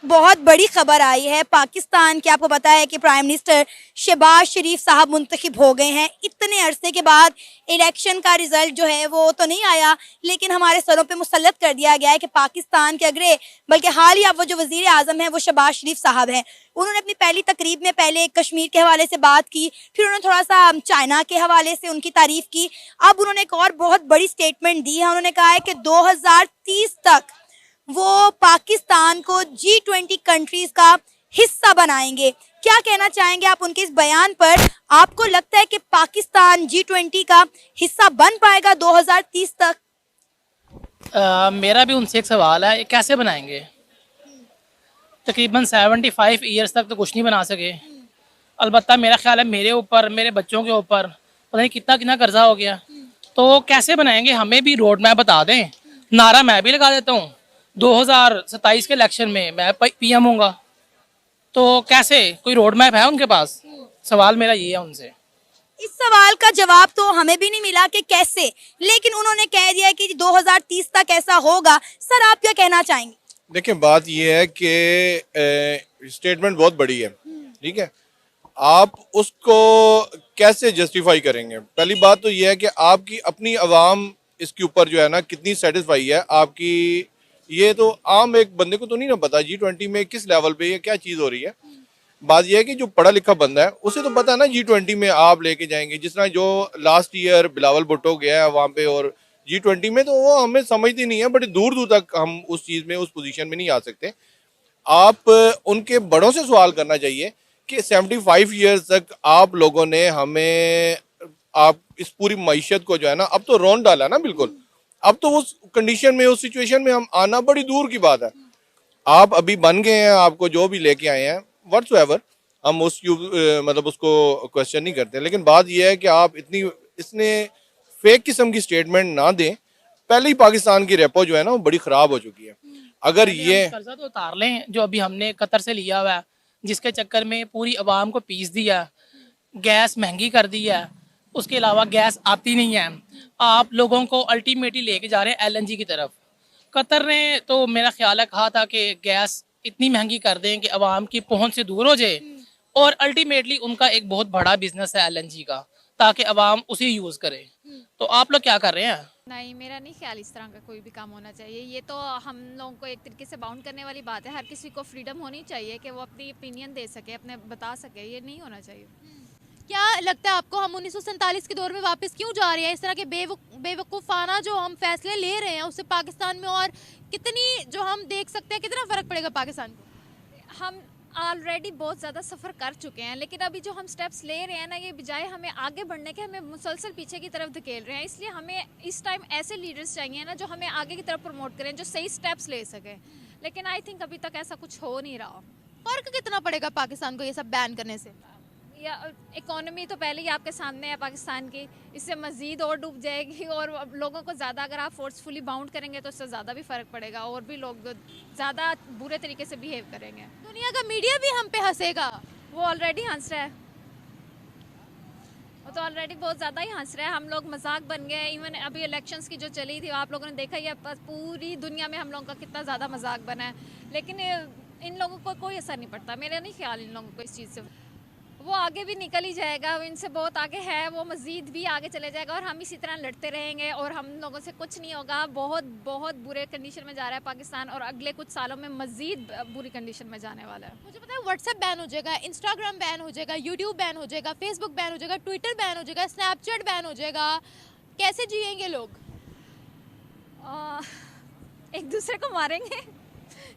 बहुत बड़ी खबर आई है पाकिस्तान की। आपको पता है कि प्राइम मिनिस्टर शहबाज शरीफ साहब मुंतखब हो गए हैं। इतने अरसे के बाद इलेक्शन का रिजल्ट जो है वो तो नहीं आया, लेकिन हमारे सरों पे मुसल्लत कर दिया गया है कि पाकिस्तान के अगले बल्कि हालिया वो जो वजीर आजम है वो शहबाज शरीफ साहब हैं। उन्होंने अपनी पहली तकरीब में पहले कश्मीर के हवाले से बात की, फिर उन्होंने थोड़ा सा चाइना के हवाले से उनकी तारीफ की। अब उन्होंने एक और बहुत बड़ी स्टेटमेंट दी है। उन्होंने कहा है कि 2030 तक वो पाकिस्तान को G20 कंट्रीज का हिस्सा बनाएंगे। क्या कहना चाहेंगे आप उनके इस बयान पर? आपको लगता है कि पाकिस्तान G20 का हिस्सा बन पाएगा 2030 तक? मेरा भी उनसे एक सवाल है, ये कैसे बनाएंगे? तकरीबन 75 ईयर्स तक तो कुछ नहीं बना सके। अलबत्ता मेरा ख्याल है मेरे ऊपर, मेरे बच्चों के ऊपर पता नहीं कितना कितना कर्जा हो गया, तो कैसे बनाएंगे? हमें भी रोड मैप बता दें। नारा मैं भी लगा देता हूँ, 2027 के इलेक्शन में मैं PM होऊंगा, तो कैसे? कोई रोड मैप है उनके पास? सवाल मेरा ये है उनसे। इस सवाल का जवाब तो हमें भी नहीं मिला कि कैसे, लेकिन उन्होंने कह दिया कि 2030 तक ऐसा होगा। सर, आप क्या कहना चाहेंगे? देखिए, बात यह है कि स्टेटमेंट बहुत बड़ी है, ठीक है। आप उसको कैसे जस्टिफाई करेंगे? पहली बात तो यह है कि आपकी अपनी आवाम इसके ऊपर जो है ना कितनी सेटिस्फाई है आपकी। ये तो आम एक बंदे को तो नहीं ना पता G20 में किस लेवल पे ये क्या चीज़ हो रही है। बात यह है कि जो पढ़ा लिखा बंदा है उसे तो पता है ना G20 में आप लेके जाएंगे। जिस तरह जो लास्ट ईयर बिलावल भुट्टो गया है वहाँ पे और G20 में, तो वो हमें समझती नहीं है, बड़ी दूर दूर तक हम उस चीज़ में, उस पोजीशन में नहीं आ सकते। आप उनके बड़ों से सवाल करना चाहिए कि 75 ईयर्स तक आप लोगों ने हमें, आप इस पूरी मईशत को जो है ना अब तो रौंद डाला ना बिल्कुल। अब तो उस कंडीशन में, उस सिचुएशन में हम आना बड़ी दूर की बात है। आप अभी बन गए हैं, आपको जो भी लेके आए हैं व्हाटसोएवर, हम मतलब उसको क्वेश्चन नहीं करते, लेकिन बात यह है कि आप इसने फेक किस्म की स्टेटमेंट ना दें। पहले ही पाकिस्तान की रेपो जो है ना वो बड़ी खराब हो चुकी है। अगर ये कर्जा तो उतार लें जो अभी हमने कतर से लिया हुआ है, जिसके चक्कर में पूरी आवाम को पीस दिया, गैस महंगी कर दी है, उसके अलावा गैस आती नहीं है। आप लोगों को अल्टीमेटली लेके जा रहे हैं LNG की तरफ। कतर ने तो मेरा ख्याल है कहा था कि गैस इतनी महंगी कर दें कि आवाम की पहुंच से दूर हो जाए, और अल्टीमेटली उनका एक बहुत बड़ा बिजनेस है LNG का, ताकि आवाम उसे यूज़ करे। तो आप लोग क्या कर रहे हैं? नहीं, मेरा नहीं ख्याल इस तरह का कोई भी काम होना चाहिए। ये तो हम लोगों को एक तरीके से बाउंड करने वाली बात है। हर किसी को फ्रीडम होनी चाहिए कि वो अपनी ओपिनियन दे सके, अपने बता सके। ये नहीं होना चाहिए। क्या लगता है आपको, हम 1947 के दौर में वापस क्यों जा रहे हैं? इस तरह के बेवकूफ़ाना जो हम फैसले ले रहे हैं उससे पाकिस्तान में और कितनी, जो हम देख सकते हैं कितना फ़र्क पड़ेगा पाकिस्तान को? हम ऑलरेडी बहुत ज़्यादा सफ़र कर चुके हैं, लेकिन अभी जो हम स्टेप्स ले रहे हैं ना, ये बजाय हमें आगे बढ़ने के, हमें मुसलसल पीछे की तरफ धकेल रहे हैं। इसलिए हमें इस टाइम ऐसे लीडर्स चाहिए ना जो हमें आगे की तरफ प्रमोट करें, जो सही स्टेप्स ले सकें। लेकिन आई थिंक अभी तक ऐसा कुछ हो नहीं रहा। फ़र्क कितना पड़ेगा पाकिस्तान को ये सब बैन करने से? या इकोनॉमी तो पहले ही आपके सामने है पाकिस्तान की, इससे मज़ीद और डूब जाएगी। और लोगों को ज़्यादा अगर आप फोर्सफुली बाउंड करेंगे तो इससे ज़्यादा भी फ़र्क पड़ेगा और भी लोग ज़्यादा बुरे तरीके से बिहेव करेंगे। दुनिया का मीडिया भी हम पे हंसेगा। वो ऑलरेडी हंस रहा है, वो तो ऑलरेडी बहुत ज़्यादा ही हंस रहा है। हम लोग मजाक बन गए। इवन अभी इलेक्शंस की जो चली थी आप लोगों ने देखा ही है, पूरी दुनिया में हम लोगों का कितना ज़्यादा मजाक बना है। लेकिन इन लोगों को कोई असर नहीं पड़ता। मेरा नहीं ख्याल इन लोगों को इस चीज़ से। वो आगे भी निकल ही जाएगा, वो इनसे बहुत आगे है, वो मज़ीद भी आगे चले जाएगा और हम इसी तरह लड़ते रहेंगे और हम लोगों से कुछ नहीं होगा। बहुत बहुत बुरे कंडीशन में जा रहा है पाकिस्तान और अगले कुछ सालों में मज़ीद बुरी कंडीशन में जाने वाला है। मुझे पता है व्हाट्सएप बैन हो जाएगा, इंस्टाग्राम बैन हो जाएगा, यूट्यूब बैन हो जाएगा, फेसबुक बैन हो जाएगा, ट्विटर बैन हो जाएगा, स्नैपचैट बैन हो जाएगा। कैसे जिएंगे लोग? एक दूसरे को मारेंगे,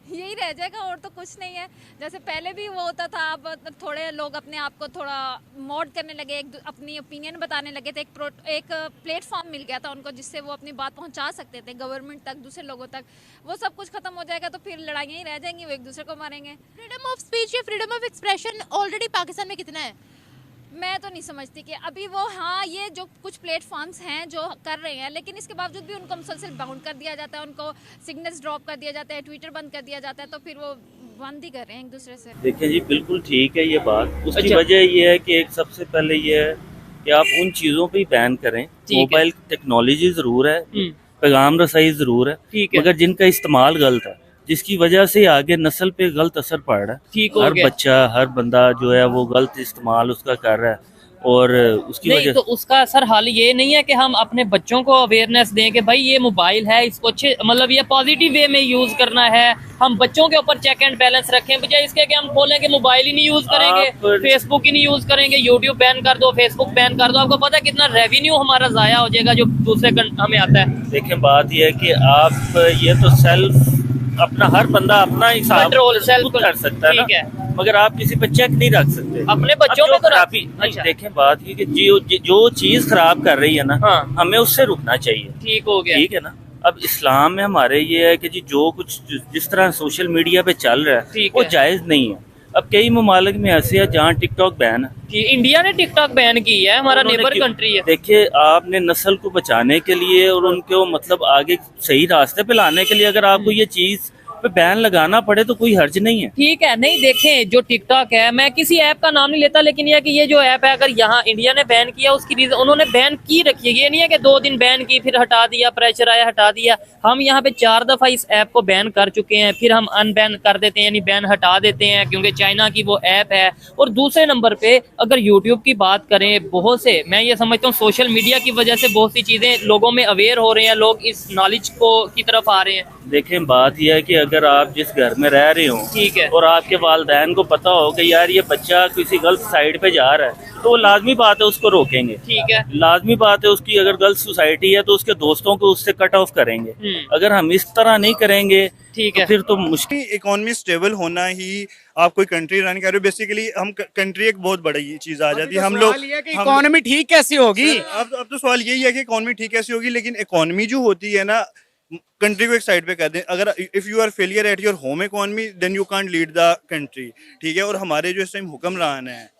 यही रह जाएगा और तो कुछ नहीं है। जैसे पहले भी वो होता था, अब थोड़े लोग अपने आप को थोड़ा मॉड करने लगे, अपनी ओपिनियन बताने लगे थे। एक प्लेटफॉर्म मिल गया था उनको जिससे वो अपनी बात पहुंचा सकते थे गवर्नमेंट तक, दूसरे लोगों तक। वो सब कुछ खत्म हो जाएगा तो फिर लड़ाइयाँ ही रह जाएंगी, वो एक दूसरे को मारेंगे। फ्रीडम ऑफ स्पीच या freedom of expression already Pakistan में कितना है? मैं तो नहीं समझती कि अभी वो, हाँ, ये जो कुछ प्लेटफॉर्म्स हैं जो कर रहे हैं, लेकिन इसके बावजूद भी उनको मुसलसल बाउंड कर दिया जाता है, उनको सिग्नल्स ड्रॉप कर दिया जाता है, ट्विटर बंद कर दिया जाता है, तो फिर वो बंद ही कर रहे हैं एक दूसरे से। देखिए जी, बिल्कुल ठीक है ये बात। उसकी अच्छा। वजह ये है कि एक सबसे पहले ये है कि आप उन चीज़ों पे ही बैन करें। मोबाइल टेक्नोलॉजी ज़रूर है, पैगाम रसाई ज़रूर है, ठीक है। मगर जिनका इस्तेमाल गलत है जिसकी वजह से आगे नस्ल पे गलत असर पड़ रहा है। ठीक हो हर गया। बच्चा, हर बंदा जो है वो गलत इस्तेमाल उसका कर रहा है और उसकी नहीं वजह तो उसका सर हल ये नहीं है कि हम अपने बच्चों को अवेयरनेस दें कि भाई ये मोबाइल है, इसको अच्छे मतलब ये पॉजिटिव वे में यूज करना है, हम बच्चों के ऊपर चेक एंड बैलेंस रखें, बजाय इसके कि हम खोलें कि मोबाइल ही नहीं यूज करेंगे, फेसबुक ही नहीं यूज करेंगे, यूट्यूब बैन कर दो, फेसबुक बैन कर दो। आपको पता है कितना रेवेन्यू हमारा जाया हो जाएगा जो दूसरे हमें आता है। देखें, बात यह है कि आप ये तो सेल्फ अपना, हर बंदा अपना हिसाब कंट्रोल सेल्फ खुद कर सकता है ठीक ना, है। मगर आप किसी पे चेक नहीं रख सकते अपने बच्चों अब पे जो तो खराबी अच्छा। देखें, बात ये कि जो चीज खराब कर रही है ना, हाँ। हमें उससे रुकना चाहिए। ठीक हो गया। ठीक है ना। अब इस्लाम में हमारे ये है कि जी जो कुछ जिस तरह सोशल मीडिया पे चल रहा है ठीक वो है। जायज नहीं है। अब कई ममालिक में ऐसे है जहाँ टिकटॉक बैन है। कि इंडिया ने टिकटॉक बैन की है, हमारा उन्होंने नेबर क्यों- कंट्री है। देखिए, आपने नस्ल को बचाने के लिए और उनको मतलब आगे सही रास्ते पे लाने के लिए अगर आपको ये चीज पे बैन लगाना पड़े तो कोई हर्ज नहीं है। ठीक है। नहीं देखें, जो टिकटॉक है, मैं किसी ऐप का नाम नहीं लेता, लेकिन यह है कि ये जो ऐप है अगर यहाँ इंडिया ने बैन किया उसकी रीजन उन्होंने बैन की रखी है। ये नहीं है कि 2 दिन बैन की फिर हटा दिया, प्रेशर आया हटा दिया। हम यहाँ पे 4 दफा इस ऐप को बैन कर चुके हैं, फिर हम अनबैन कर देते हैं, यानी बैन हटा देते हैं क्योंकि चाइना की वो ऐप है। और दूसरे नंबर पे अगर यूट्यूब की बात करें, बहुत से मैं ये समझता हूँ सोशल मीडिया की वजह से बहुत सी चीजें लोगों में अवेयर हो रहे हैं, लोग इस नॉलेज को की तरफ आ रहे हैं। देखें, बात यह है कि अगर आप जिस घर में रह रहे हो ठीक है। और आपके वालिदैन को पता हो कि यार ये बच्चा किसी गलत साइड पे जा रहा है तो वो लाजमी बात है उसको रोकेंगे। ठीक है। लाजमी बात है उसकी, अगर गलत सोसाइटी है तो उसके दोस्तों को उससे कट ऑफ करेंगे। अगर हम इस तरह नहीं करेंगे ठीक तो है। फिर तो मुश्किल। इकोनॉमी स्टेबल होना ही, आप कोई कंट्री रन कर रहे हो, बेसिकली हम कंट्री एक बहुत बड़ी चीज आ जाती है। हम लोग इकोनॉमी ठीक कैसी होगी? अब तो सवाल यही है कि इकोनॉमी ठीक कैसी होगी, लेकिन इकोनॉमी जो होती है ना, कंट्री को एक साइड पे कर दें। अगर if you are failure at your home economy then you can't lead the country. ठीक है। और हमारे जो इस टाइम हुक्मरान हैं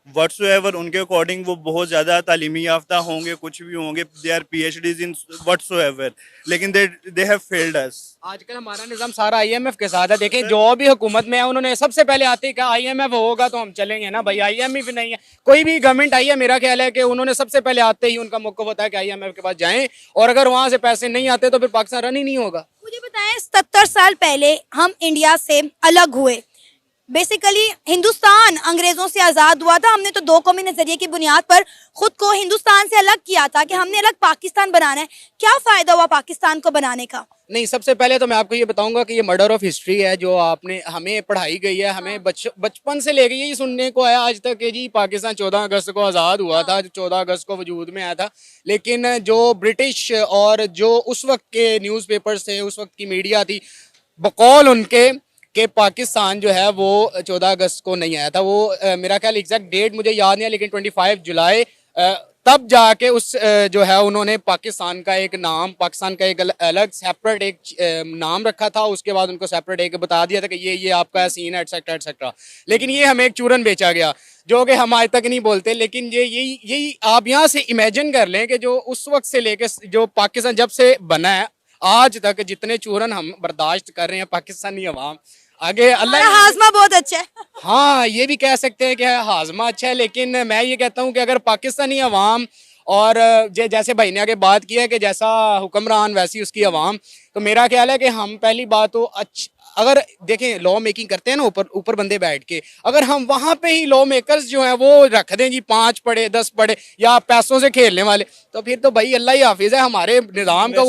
व्हाट्सोएवर, उनके अकॉर्डिंग वो बहुत ज़्यादा तालीमी याफ्ता होंगे, कुछ भी होंगे, they are PhDs in whatsoever, लेकिन दे हैव फेल्ड अस। आजकल हमारा निजाम सारा IMF के साथ है। देखें, जो भी हुकूमत में है उन्होंने सबसे पहले आते ही कहा IMF होगा तो हम चलेंगे ना भाई। IMF नहीं है, कोई भी गवर्नमेंट आई है, मेरा ख्याल है कि उन्होंने सबसे पहले आते ही उनका मौका होता है कि IMF के पास जाएं, और अगर वहां से पैसे नहीं आते तो फिर पाकिस्तान रन ही नहीं होगा। मुझे बताएं, 70 साल पहले हम इंडिया से अलग हुए। बेसिकली हिंदुस्तान अंग्रेजों से आज़ाद हुआ था। हमने तो 2 कौमी नजरिए की बुनियाद पर खुद को हिंदुस्तान से अलग किया था कि हमने अलग पाकिस्तान बनाना है। क्या फायदा हुआ पाकिस्तान को बनाने का? नहीं, सबसे पहले तो मैं आपको ये बताऊंगा कि ये मर्डर ऑफ हिस्ट्री है जो आपने हमें पढ़ाई गई है। हमें बचपन से लेके यही सुनने को आया आज तक कि जी पाकिस्तान 14 अगस्त को आज़ाद हुआ था, 14 अगस्त को वजूद में आया था। लेकिन जो ब्रिटिश और जो उस वक्त के न्यूज़पेपर्स थे, उस वक्त की मीडिया थी, बकौल उनके कि पाकिस्तान जो है वो 14 अगस्त को नहीं आया था। वो मेरा ख्याल एग्जैक्ट डेट मुझे याद नहीं है, लेकिन 25 जुलाई तब जाके उस जो है उन्होंने पाकिस्तान का एक नाम, पाकिस्तान का एक अलग सेपरेट एक नाम रखा था। उसके बाद उनको सेपरेट एक बता दिया था कि ये आपका सीन है, एटसेट्रा एटसेट्रा। लेकिन ये हमें एक चूरन बेचा गया जो कि हम आज तक नहीं बोलते। लेकिन यही आप यहाँ से इमेजिन कर लें कि जो उस वक्त से लेके जो पाकिस्तान जब से बना है आज तक जितने चूरन हम बर्दाश्त कर रहे हैं पाकिस्तानी अवाम, आगे हमारा अल्लाह। हाजमा बहुत अच्छा है। हाँ, ये भी कह सकते हैं कि हाजमा अच्छा है, लेकिन मैं ये कहता हूँ कि अगर पाकिस्तानी अवाम और जैसे भाई ने आगे बात की है कि जैसा हुक्मरान वैसी उसकी अवाम, तो मेरा ख्याल है कि हम पहली बात तो अगर देखें लॉ मेकिंग करते हैं ना ऊपर बंदे बैठ के, अगर हम वहाँ पे ही लॉ मेकर्स जो हैं वो रख दें जी 5 पढ़े 10 पढ़े या पैसों से खेलने वाले, तो फिर तो भाई अल्लाह ही हाफिज है हमारे निज़ाम का।